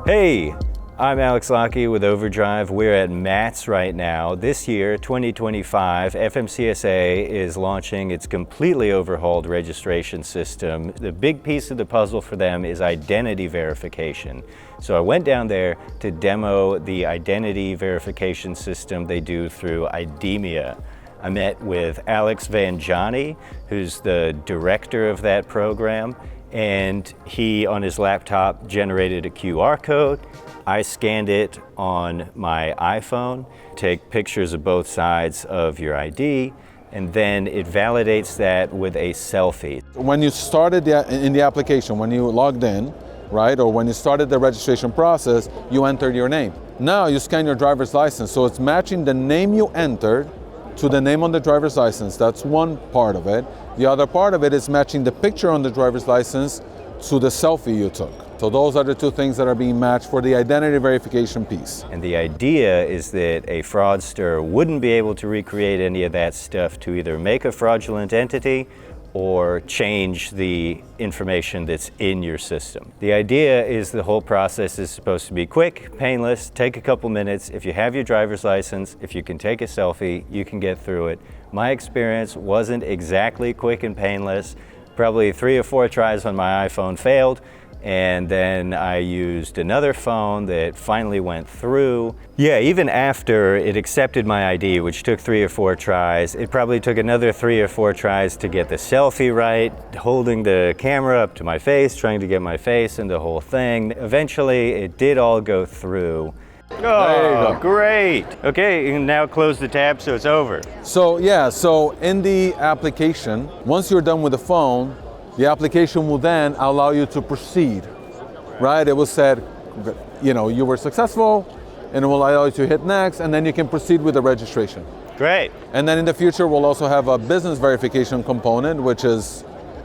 Hey, I'm Alex Lockey with Overdrive. We're at MATS right now. This year, 2025, FMCSA is launching its completely overhauled registration system. The big piece of the puzzle for them is identity verification. So I went down there to demo the identity verification system they do through IDEMIA. I met with Alex Vanjani, who's the director of that program, and he, on his laptop, generated a QR code. I scanned it on my iPhone, take pictures of both sides of your ID, and then it validates that with a selfie. When you started in the application, when you logged in, right, or when you started the registration process, you entered your name. Now you scan your driver's license, so it's matching the name you entered to the name on the driver's license. That's one part of it. The other part of it is matching the picture on the driver's license to the selfie you took. So those are the two things that are being matched for the identity verification piece. And the idea is that a fraudster wouldn't be able to recreate any of that stuff to either make a fraudulent entity or change the information that's in your system. The idea is the whole process is supposed to be quick, painless, take a couple minutes. If you have your driver's license, if you can take a selfie, you can get through it. My experience wasn't exactly quick and painless. Probably 3 or 4 tries on my iPhone failed, and then I used another phone that finally went through. Yeah, even after it accepted my ID, which took 3 or 4 tries, it probably took another 3 or 4 tries to get the selfie right, holding the camera up to my face, trying to get my face in the whole thing. Eventually, it did all go through. Oh, great. Okay, you can now close the tab so it's over. So yeah, so in the application, once you're done with the phone, the application will then allow you to proceed, right? It will say, you were successful, and it will allow you to hit next, and then you can proceed with the registration. Great. And then in the future, we'll also have a business verification component, which is,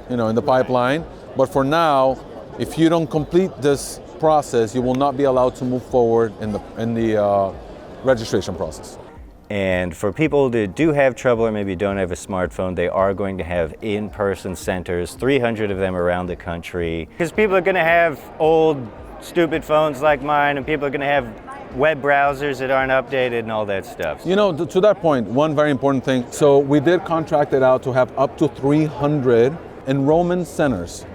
in the pipeline. But for now, if you don't complete this process, you will not be allowed to move forward in the registration process. And for people that do have trouble or maybe don't have a smartphone, they are going to have in-person centers, 300 of them around the country. Because people are going to have old, stupid phones like mine, and people are going to have web browsers that aren't updated and all that stuff. To that point, one very important thing. So we did contract it out to have up to 300 enrollment centers.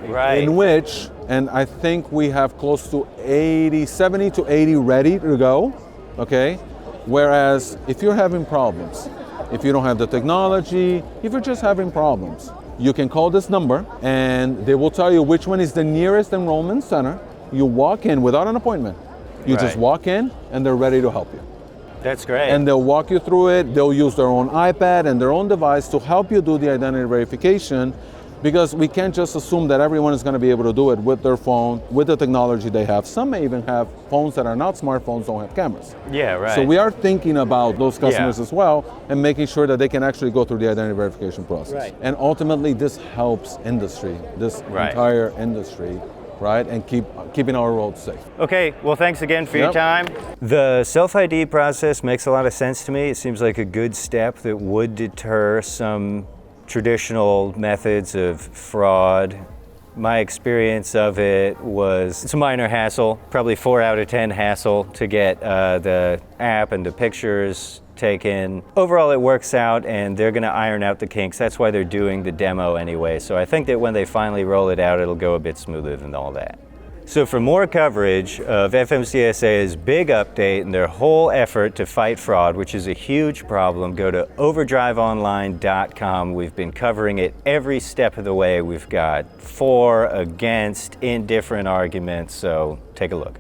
Right. In which, and I think we have close to 70 to 80 ready to go, okay? Whereas if you're having problems, if you don't have the technology, if you're just having problems, you can call this number and they will tell you which one is the nearest enrollment center. You walk in without an appointment. You just walk in and they're ready to help you. That's great. And they'll walk you through it. They'll use their own iPad and their own device to help you do the identity verification, because we can't just assume that everyone is going to be able to do it with their phone, with the technology they have. Some may even have phones that are not smartphones, don't have cameras. Yeah, right. So we are thinking about those customers as well and making sure that they can actually go through the identity verification process. Right. And ultimately, this helps industry, this entire industry, right, and keeping our roads safe. Okay, well, thanks again for your time. The self-ID process makes a lot of sense to me. It seems like a good step that would deter some traditional methods of fraud. My experience of it was it's a minor hassle, probably 4 out of 10 hassle to get the app and the pictures taken. Overall, it works out, and they're going to iron out the kinks. That's why they're doing the demo anyway. So I think that when they finally roll it out, it'll go a bit smoother than all that. So for more coverage of FMCSA's big update and their whole effort to fight fraud, which is a huge problem, go to overdriveonline.com. We've been covering it every step of the way. We've got for, against, indifferent arguments, so take a look.